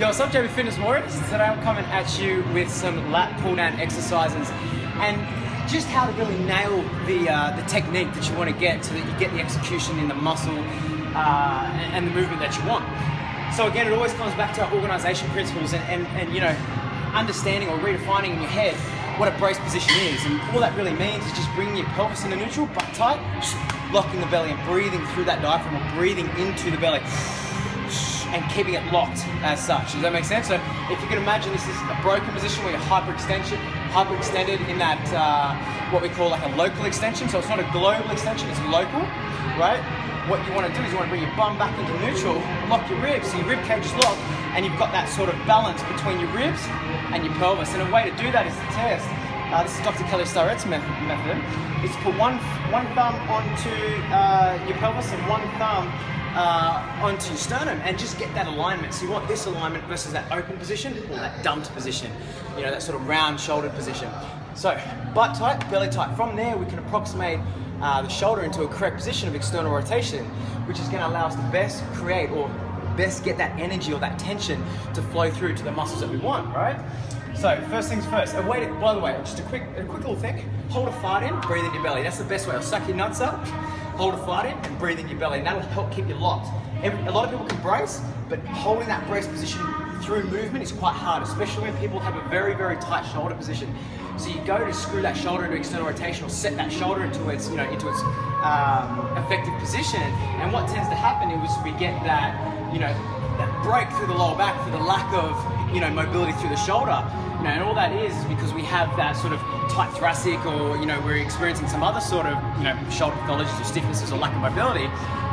Yo, what's up, JB Fitness Warriors? Today I'm coming at you with some lat pull-down exercises and just how to really nail the technique that you want to get so that you get the execution in the muscle and the movement that you want. So again, it always comes back to our organization principles and you know, understanding or redefining in your head what a brace position is. And all that really means is just bringing your pelvis into neutral, butt tight, locking the belly and breathing through that diaphragm or breathing into the belly and keeping it locked as such. Does that make sense? So if you can imagine, this is a broken position where you're hyperextended in that what we call like a local extension. So it's not a global extension, it's local, right? What you want to do is you want to bring your bum back into neutral, lock your ribs, so your rib cage is locked, and you've got that sort of balance between your ribs and your pelvis. And a way to do that is to test. This is Dr. Kelly Starrett's method. Is to put one thumb onto your pelvis and one thumb onto your sternum and just get that alignment. So you want this alignment versus that open position or that dumped position, you know, that sort of round shouldered position. So butt tight, belly tight. From there we can approximate the shoulder into a correct position of external rotation, which is going to allow us to best create or best get that energy or that tension to flow through to the muscles that we want, right? So first things first, a way to, by the way, just a quick little thing, hold a fart in, breathe in your belly. That's the best way. I'll suck your nuts up, hold a fart in and breathe in your belly, and that'll help keep you locked. A lot of people can brace, but holding that brace position through movement is quite hard, especially when people have a very, very tight shoulder position. So you go to screw that shoulder into external rotation or set that shoulder into its, you know, into its effective position. And what tends to happen is we get that, you know, that break through the lower back for the lack of, you know, mobility through the shoulder. You know, and all that is because we have that sort of tight thoracic, or, you know, we're experiencing some other sort of, you know, shoulder pathologies or stiffnesses or lack of mobility,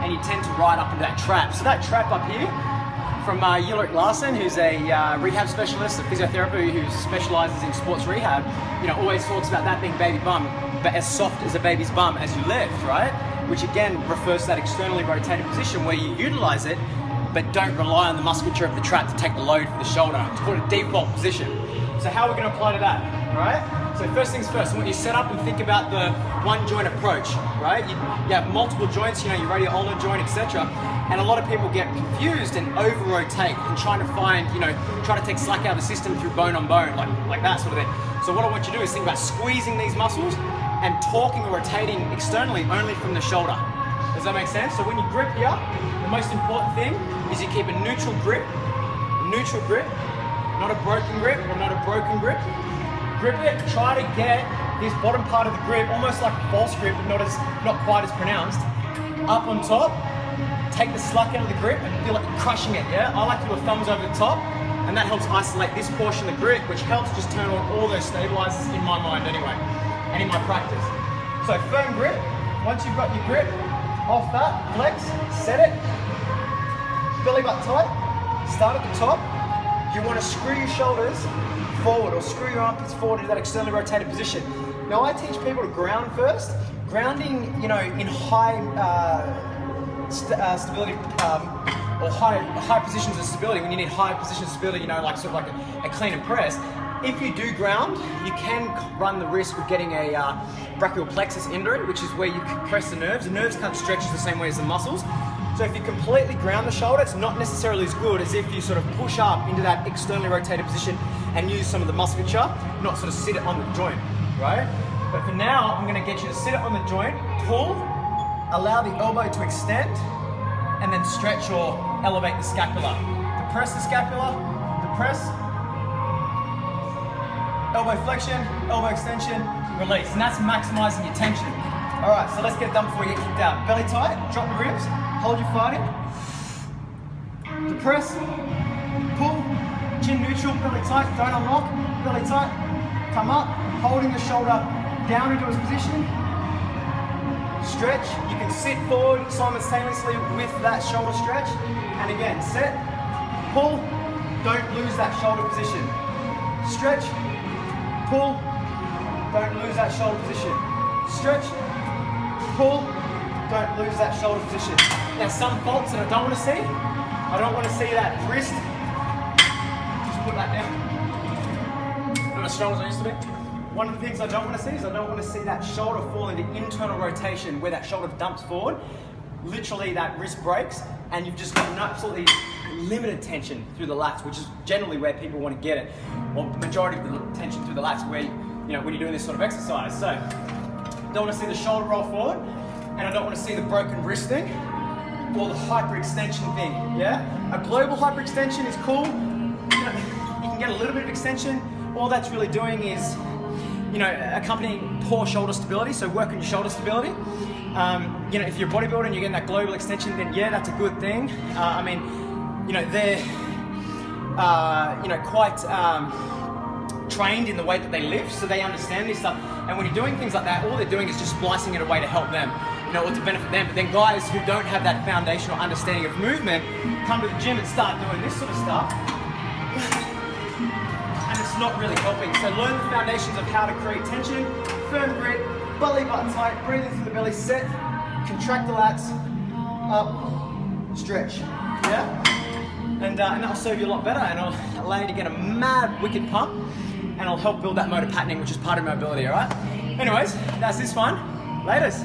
and you tend to ride up into that trap. So that trap up here, from Ulrich Larsen, who's a rehab specialist, a physiotherapist who specializes in sports rehab, you know, always talks about that being baby bum, but as soft as a baby's bum as you lift, right? Which again refers to that externally rotated position where you utilize it, but don't rely on the musculature of the trap to take the load for the shoulder. It's called a default position. So how are we going to apply to that, right? So first things first, when you set up and think about the one joint approach, right? You have multiple joints, you know, your radial ulnar joint, etc. And a lot of people get confused and over-rotate and trying to find, you know, trying to take slack out of the system through bone on bone, like that sort of thing. So what I want you to do is think about squeezing these muscles and torquing or rotating externally only from the shoulder. Does that make sense? So when you grip here, the most important thing is you keep a neutral grip, not a broken grip or not a broken grip. Grip it, try to get this bottom part of the grip, almost like a false grip, but not quite as pronounced, up on top. Take the slack out of the grip and feel like you're crushing it, yeah? I like to do a thumbs over the top, and that helps isolate this portion of the grip, which helps just turn on all those stabilizers in my mind anyway, and in my practice. So firm grip, once you've got your grip, off that, flex, set it, belly button tight, start at the top. You want to screw your shoulders forward or screw your armpits forward into that externally rotated position. Now I teach people to ground first. Grounding, you know, in high stability or high positions of stability, when you need high positions of stability, you know, like sort of like a clean and press. If you do ground, you can run the risk of getting a brachial plexus injury, which is where you compress the nerves. The nerves can't stretch the same way as the muscles. So if you completely ground the shoulder, it's not necessarily as good as if you sort of push up into that externally rotated position and use some of the musculature, not sort of sit it on the joint, right? But for now, I'm gonna get you to sit it on the joint, pull, allow the elbow to extend, and then stretch or elevate the scapula. Depress the scapula, depress, elbow flexion, elbow extension, release. And that's maximizing your tension. All right, so let's get it done before you get kicked out. Belly tight, drop the ribs, hold your fart in, depress, pull, chin neutral, belly tight, don't unlock, belly tight, come up, holding the shoulder down into its position, stretch. You can sit forward simultaneously with that shoulder stretch, and again, set, pull, don't lose that shoulder position, stretch, pull, don't lose that shoulder position, stretch, pull, don't lose that shoulder position. Now some faults that I don't want to see, I don't want to see that wrist, just put that down, not as strong as I used to be. One of the things I don't want to see is I don't want to see that shoulder fall into internal rotation where that shoulder dumps forward. Literally that wrist breaks and you've just got absolutely limited tension through the lats, which is generally where people want to get it, or majority of the tension through the lats, where when you're doing this sort of exercise. So, don't want to see the shoulder roll forward, and I don't want to see the broken wristing or the hyperextension thing. Yeah, a global hyperextension is cool. You can get a little bit of extension. All that's really doing is, accompanying poor shoulder stability. So work on your shoulder stability. If you're a bodybuilder and you're getting that global extension, then yeah, that's a good thing. They're quite trained in the way that they live, so they understand this stuff. And when you're doing things like that, all they're doing is just splicing it away to help them, or to benefit them. But then guys who don't have that foundational understanding of movement come to the gym and start doing this sort of stuff, and it's not really helping. So learn the foundations of how to create tension, firm grip, belly button tight, breathing through the belly, set, contract the lats, up, stretch, yeah? And that'll serve you a lot better, and it'll allow you to get a mad, wicked pump, and it'll help build that motor patterning, which is part of mobility, all right? Anyways, that's this one. Laters.